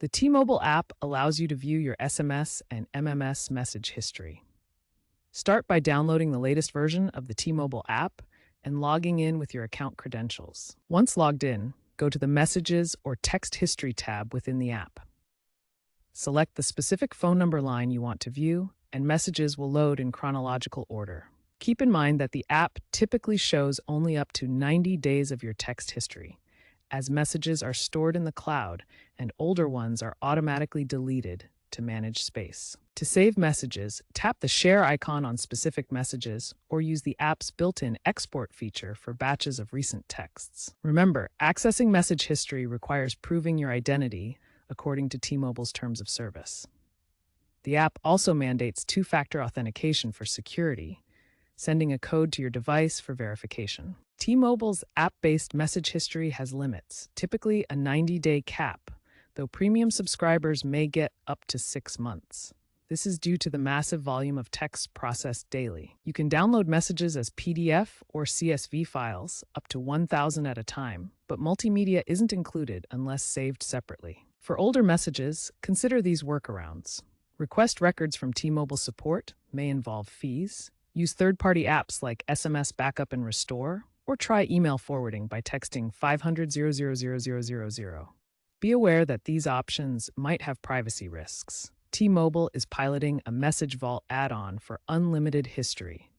The T-Mobile app allows you to view your SMS and MMS message history. Start by downloading the latest version of the T-Mobile app and logging in with your account credentials. Once logged in, go to the Messages or Text History tab within the app. Select the specific phone number line you want to view, and messages will load in chronological order. Keep in mind that the app typically shows only up to 90 days of your text history, as messages are stored in the cloud and older ones are automatically deleted to manage space. To save messages, tap the share icon on specific messages or use the app's built-in export feature for batches of recent texts. Remember, accessing message history requires proving your identity according to T-Mobile's terms of service. The app also mandates two-factor authentication for security, sending a code to your device for verification. T-Mobile's app-based message history has limits, typically a 90-day cap, though premium subscribers may get up to 6 months. This is due to the massive volume of text processed daily. You can download messages as PDF or CSV files, up to 1,000 at a time, but multimedia isn't included unless saved separately. For older messages, consider these workarounds. Request records from T-Mobile support may involve fees. Use third-party apps like SMS Backup and Restore, or try email forwarding by texting 500-000-000. Be aware that these options might have privacy risks. T-Mobile is piloting a Message Vault add-on for unlimited history.